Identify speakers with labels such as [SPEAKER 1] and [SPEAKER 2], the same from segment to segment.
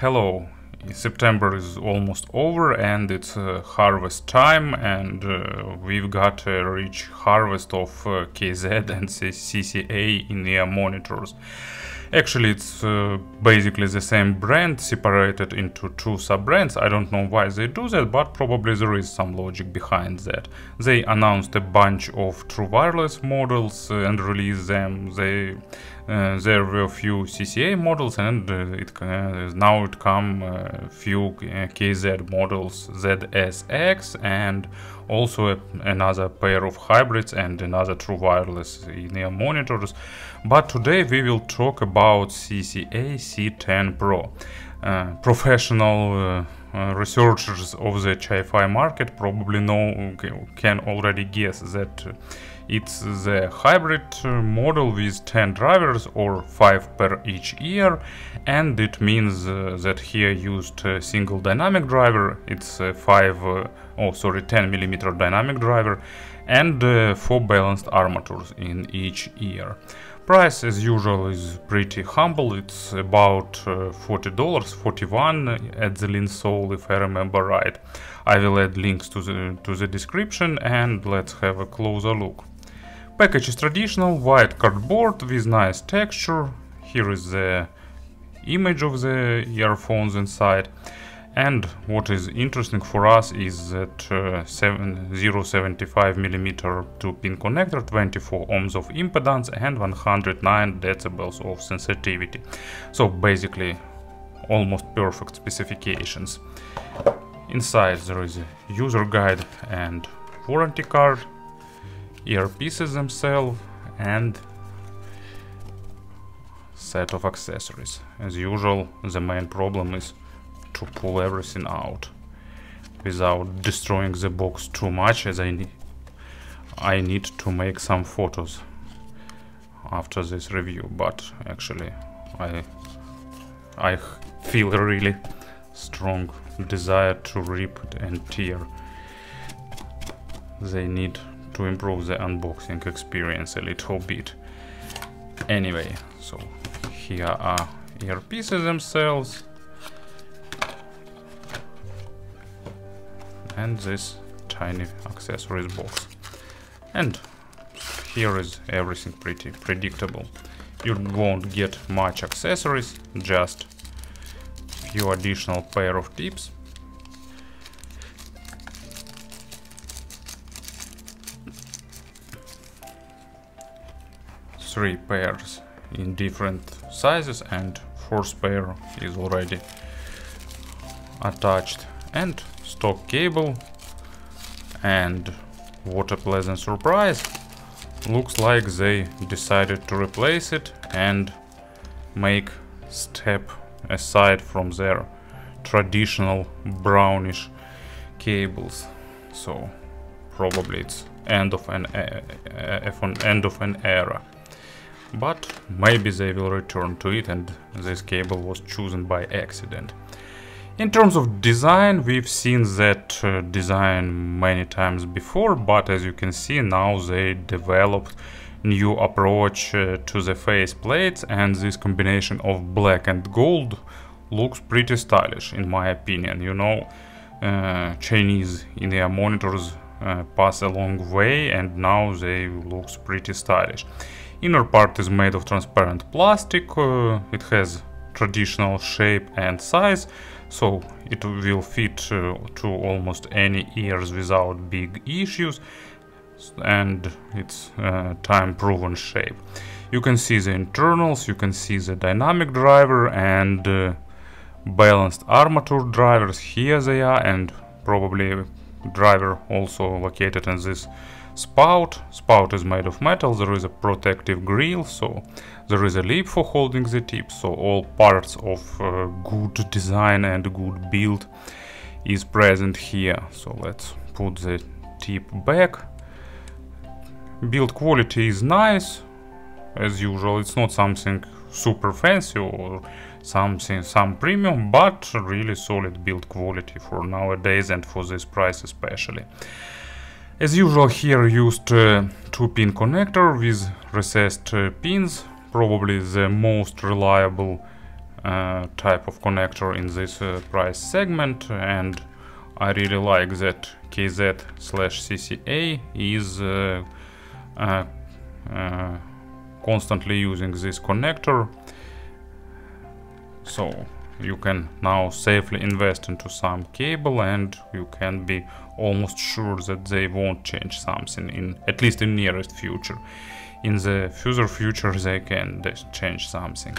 [SPEAKER 1] Hello, September is almost over and it's harvest time, and we've got a rich harvest of KZ and CCA in-ear monitors. Actually, it's basically the same brand separated into two sub-brands. I don't know why they do that, but probably there is some logic behind that. They announced a bunch of true wireless models and released them. There were a few CCA models, and now it come a few KZ models, ZSX, and also another pair of hybrids and another true wireless in-ear monitors. But today we will talk about CCA C10 Pro. Professional researchers of the Hi-Fi market probably can already guess that it's the hybrid model with 10 drivers or 5 per each ear, and it means that here used a single dynamic driver. It's a 10mm dynamic driver and 4 balanced armatures in each ear. Price as usual is pretty humble. It's about $40, 41 at the Linsole if I remember right. I will add links to the description, and let's have a closer look. Package is traditional, white cardboard with nice texture. Here is the image of the earphones inside. And what is interesting for us is that 0.75mm 2-pin connector, 24 ohms of impedance and 109 decibels of sensitivity. So basically almost perfect specifications. Inside there is a user guide and warranty card, earpieces themselves, and set of accessories. As usual, the main problem is to pull everything out without destroying the box too much, as I need to make some photos after this review, but actually I feel a really strong desire to rip and tear. They need to improve the unboxing experience a little bit. Anyway, so here are earpieces themselves and this tiny accessories box. And here is everything pretty predictable. You won't get much accessories, just few additional pair of tips. Three pairs in different sizes, and fourth pair is already attached, and stock cable. And what a pleasant surprise, looks like they decided to replace it and make step aside from their traditional brownish cables. So probably it's end of an era, but maybe they will return to it and this cable was chosen by accident. In terms of design, we've seen that design many times before, but as you can see now they developed new approach to the face plates, and this combination of black and gold looks pretty stylish in my opinion. You know, Chinese in-ear monitors pass a long way, and now they looks pretty stylish. Inner part is made of transparent plastic. It has traditional shape and size, so it will fit to almost any ears without big issues, and it's time-proven shape. You can see the internals, you can see the dynamic driver and balanced armature drivers. Here they are, and probably driver also located in this spout. Spout is made of metal. There is a protective grill, so there is a lip for holding the tip. So all parts of good design and good build is present here. So let's put the tip back. Build quality is nice as usual. It's not something super fancy or some premium, but really solid build quality for nowadays and for this price especially. As usual, here used 2-pin connector with recessed pins, probably the most reliable type of connector in this price segment, and I really like that KZ/CCA is constantly using this connector, so you can now safely invest into some cable and you can be almost sure that they won't change something, in at least in nearest future. In the further future they can change something.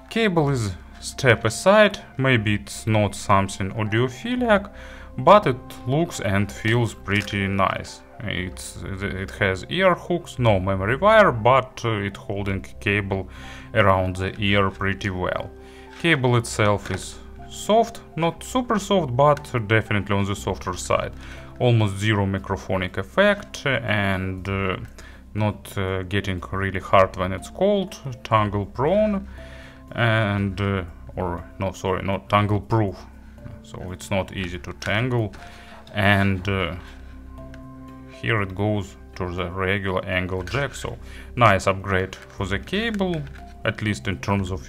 [SPEAKER 1] Cable is step aside, maybe it's not something audiophilic, but it looks and feels pretty nice. It has ear hooks, no memory wire, but it holding cable around the ear pretty well. Cable itself is soft, not super soft, but definitely on the softer side. Almost zero microphonic effect and not getting really hard when it's cold, tangle prone and not tangle proof, so it's not easy to tangle. And here it goes to the regular angle jack, so nice upgrade for the cable, at least in terms of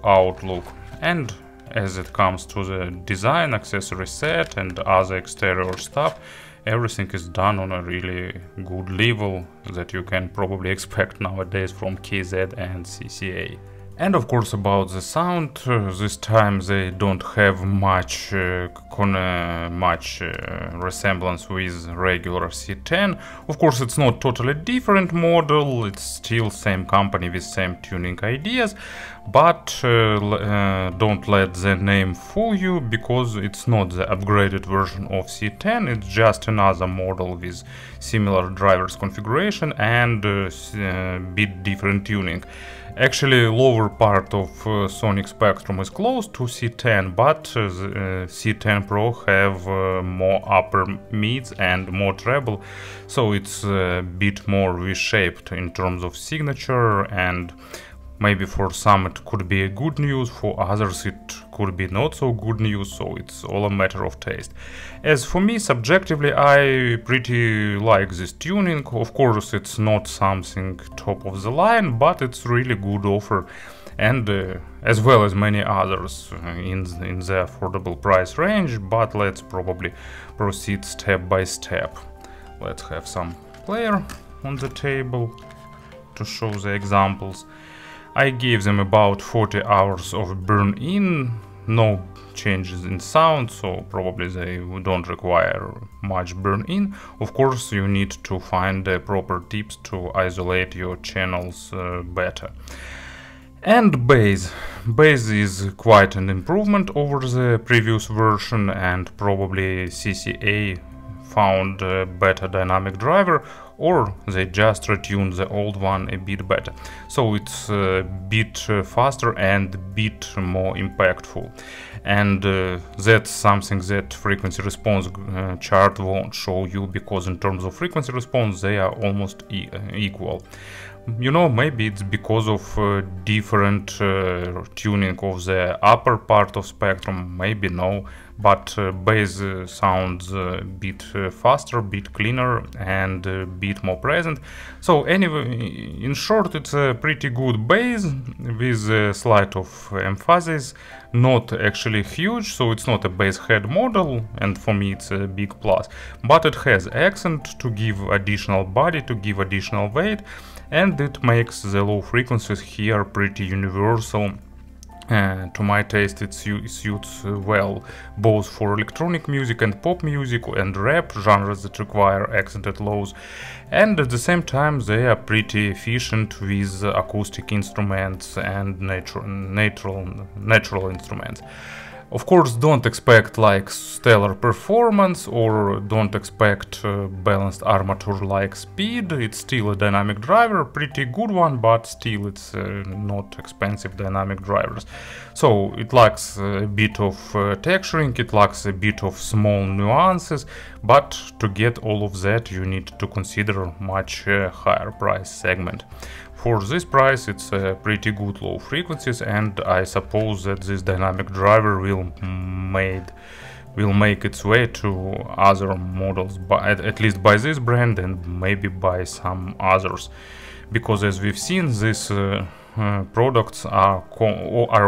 [SPEAKER 1] outlook. And as it comes to the design, accessory set and other exterior stuff, everything is done on a really good level that you can probably expect nowadays from KZ and CCA. And of course about the sound, this time they don't have much resemblance with regular C10. Of course it's not totally different model, it's still same company with same tuning ideas, but don't let the name fool you, because it's not the upgraded version of C10, it's just another model with similar drivers configuration and bit different tuning. Actually, lower part of sonic spectrum is close to C10, but the C10 Pro have more upper mids and more treble, so it's a bit more V-shaped in terms of signature, and maybe for some it could be a good news, for others it could be not so good news, so it's all a matter of taste. As for me, subjectively, I pretty like this tuning. Of course it's not something top of the line, but it's really good offer, and as well as many others in the affordable price range. But let's probably proceed step by step. Let's have some player on the table to show the examples. I gave them about 40 hours of burn-in, no changes in sound, so probably they don't require much burn-in. Of course, you need to find the proper tips to isolate your channels better. And bass. Bass is quite an improvement over the previous version, and probably CCA found a better dynamic driver, or they just retuned the old one a bit better. So it's a bit faster and a bit more impactful. And that's something that frequency response chart won't show you, because in terms of frequency response they are almost equal. You know, maybe it's because of different tuning of the upper part of spectrum, maybe no, but bass sounds a bit faster, bit cleaner and a bit more present. So anyway, in short, it's a pretty good bass with a slight of emphasis, not actually huge, so it's not a bass head model, and for me it's a big plus, but it has accent to give additional body, to give additional weight, and it makes the low frequencies here pretty universal. To my taste, it suits well both for electronic music and pop music and rap genres that require accented lows, and at the same time they are pretty efficient with acoustic instruments and natural instruments. Of course, don't expect like stellar performance, or don't expect balanced armature-like speed. It's still a dynamic driver, pretty good one, but still it's not expensive dynamic drivers. So it lacks a bit of texturing, it lacks a bit of small nuances, but to get all of that you need to consider much higher price segment. For this price it's pretty good low frequencies, and I suppose that this dynamic driver will make its way to other models, at least by this brand and maybe by some others, because as we've seen, this products are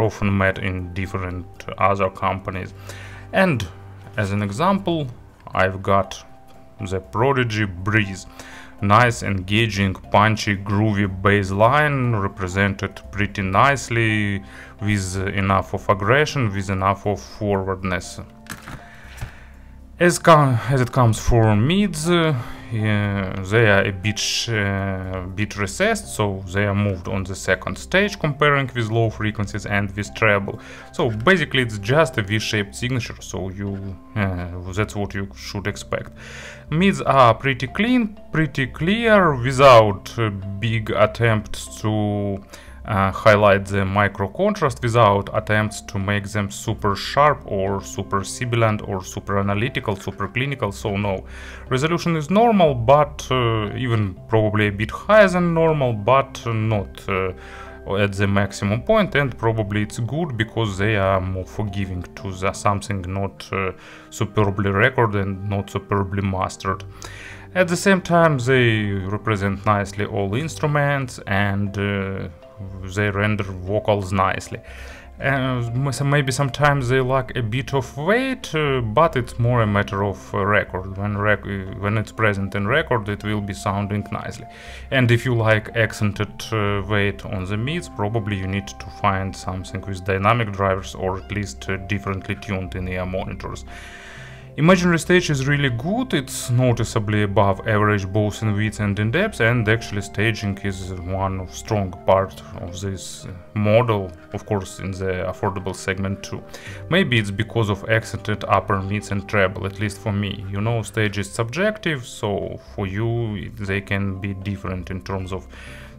[SPEAKER 1] often made in different other companies. And as an example, I've got the Prodigy Breeze. Nice, engaging, punchy, groovy bass line, represented pretty nicely, with enough of aggression, with enough of forwardness. As it comes for mids, they are a bit recessed, so they are moved on the second stage, comparing with low frequencies and with treble. So basically it's just a V-shaped signature, so that's what you should expect. Mids are pretty clean, pretty clear, without big attempts to highlight the micro contrast, without attempts to make them super sharp or super sibilant or super analytical, super clinical. So no, resolution is normal, but even probably a bit higher than normal, but not at the maximum point, and probably it's good because they are more forgiving to something not superbly recorded and not superbly mastered. At the same time, they represent nicely all instruments, and they render vocals nicely. Maybe sometimes they lack a bit of weight, but it's more a matter of record. When it's present in record, it will be sounding nicely. And if you like accented weight on the mids, probably you need to find something with dynamic drivers, or at least differently tuned in ear monitors. Imaginary stage is really good, it's noticeably above average both in width and in depth, and actually staging is one strong part of this model, of course in the affordable segment too. Maybe it's because of accented upper mids and treble, at least for me. You know, stage is subjective, so for you they can be different in terms of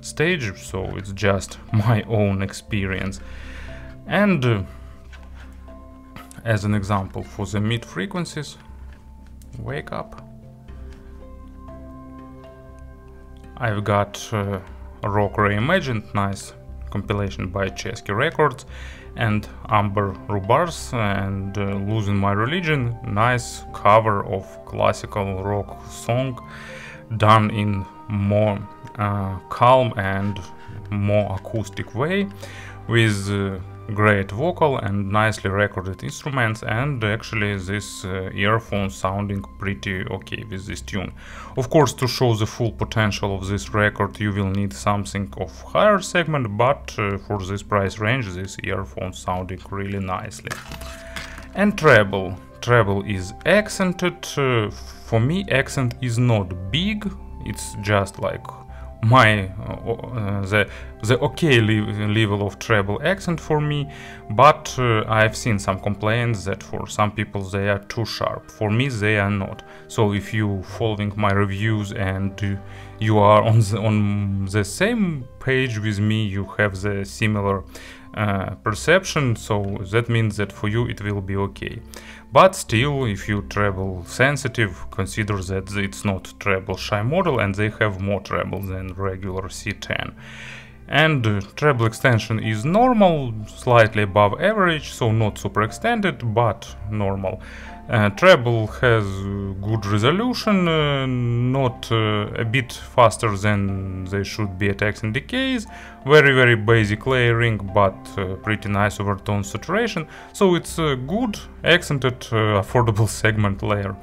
[SPEAKER 1] stage, so it's just my own experience. And as an example, for the mid frequencies, wake up, I've got Rock Reimagined, nice compilation by Chesky Records, and Amber Rubarth and Losing My Religion, nice cover of classical rock song done in more calm and more acoustic way, with great vocal and nicely recorded instruments, and actually this earphone sounding pretty okay with this tune. Of course, to show the full potential of this record you will need something of higher segment, but for this price range this earphone sounding really nicely. And treble is accented. For me accent is not big, it's just like my the okay level of treble accent for me, but I've seen some complaints that for some people they are too sharp. For me they are not. So if you following my reviews and you are on the same page with me, you have the similar perception, so that means that for you it will be okay. But still, if you treble sensitive, consider that it's not treble shy model and they have more treble than regular C10. And treble extension is normal, slightly above average, so not super extended, but normal. Treble has good resolution, not a bit faster than they should be at X and decays, very basic layering, but pretty nice overtone saturation, so it's a good accented affordable segment layer.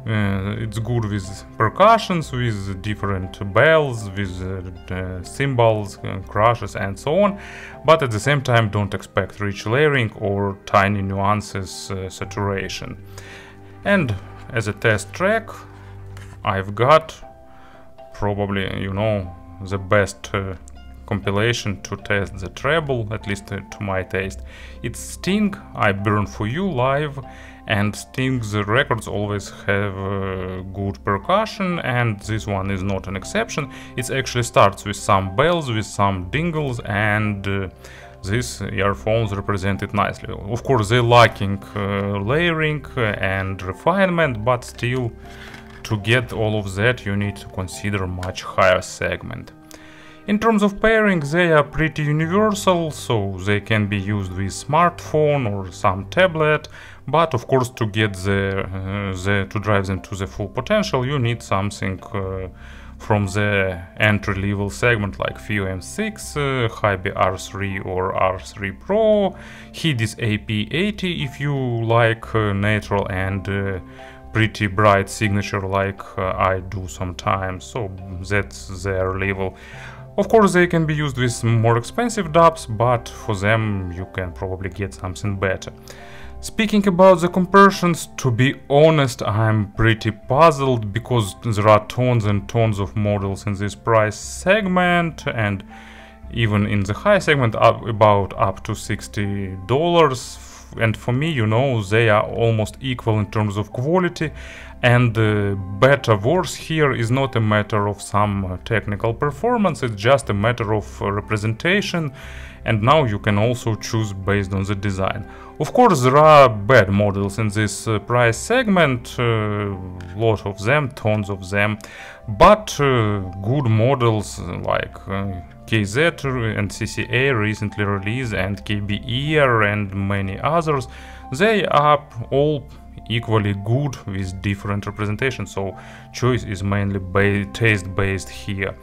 [SPEAKER 1] It's good with percussions, with different bells, with cymbals, crashes and so on, but at the same time don't expect rich layering or tiny nuances saturation. And as a test track I've got probably, you know, the best compilation to test the treble, at least to my taste. It's Sting, I Burn For You live, and Sting's records always have good percussion, and this one is not an exception. It actually starts with some bells, with some dingles, and these earphones represent it nicely. Of course they're lacking layering and refinement, but still, to get all of that you need to consider much higher segment. In terms of pairing, they are pretty universal, so they can be used with smartphone or some tablet, but of course to get to drive them to the full potential you need something from the entry-level segment like FIO M6, Hybe R3 or R3 Pro, Hidis AP80 if you like natural and pretty bright signature like I do sometimes, so that's their level. Of course they can be used with more expensive dubs, but for them you can probably get something better. Speaking about the conversions, to be honest, I'm pretty puzzled because there are tons and tons of models in this price segment, and even in the high segment about up to $60. And for me, you know, they are almost equal in terms of quality, and better worse here is not a matter of some technical performance, it's just a matter of representation, and now you can also choose based on the design. Of course there are bad models in this price segment, lot of them, tons of them, but good models like KZ and CCA recently released, and KBER and many others, they are all equally good with different representations, so choice is mainly taste based here.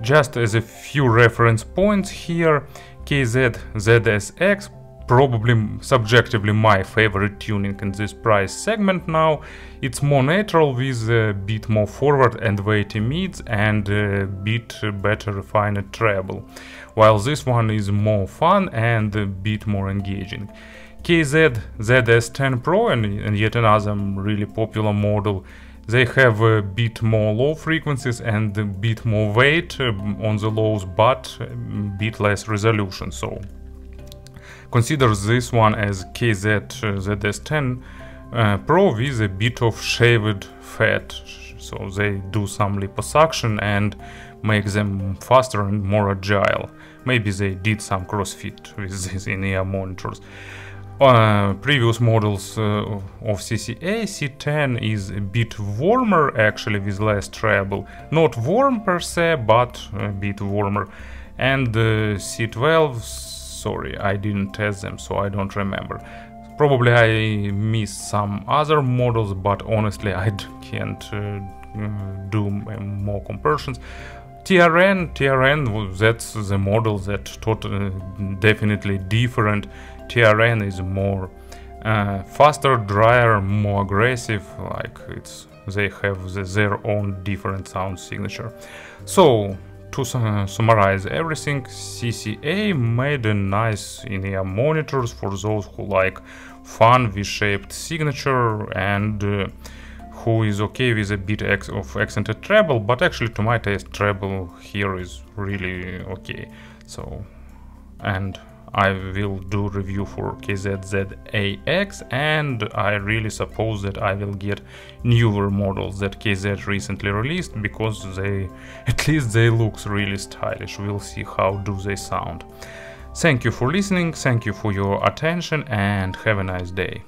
[SPEAKER 1] Just as a few reference points here, KZ ZSX, probably subjectively my favorite tuning in this price segment now. It's more natural with a bit more forward and weighty mids and a bit better refined treble, while this one is more fun and a bit more engaging. KZ ZS10 Pro and yet another really popular model, they have a bit more low frequencies and a bit more weight on the lows, but a bit less resolution, so consider this one as KZ ZS10 Pro with a bit of shaved fat, so they do some liposuction and make them faster and more agile. Maybe they did some CrossFit with these in-ear monitors. Previous models of CCA C10 is a bit warmer actually with less treble. Not warm per se, but a bit warmer. And C12, sorry, I didn't test them, so I don't remember. Probably I missed some other models, but honestly I can't do more comparisons. TRN, that's the model that definitely different. TRN is more faster, drier, more aggressive, like they have their own different sound signature. So to summarize everything, CCA made a nice in-ear monitors for those who like fun V-shaped signature and who is okay with a bit of accented treble, but actually to my taste treble here is really okay. So, and I will do review for KZZAX, and I really suppose that I will get newer models that KZ recently released, because they, at least they look really stylish. We'll see how do they sound. Thank you for listening, thank you for your attention, and have a nice day.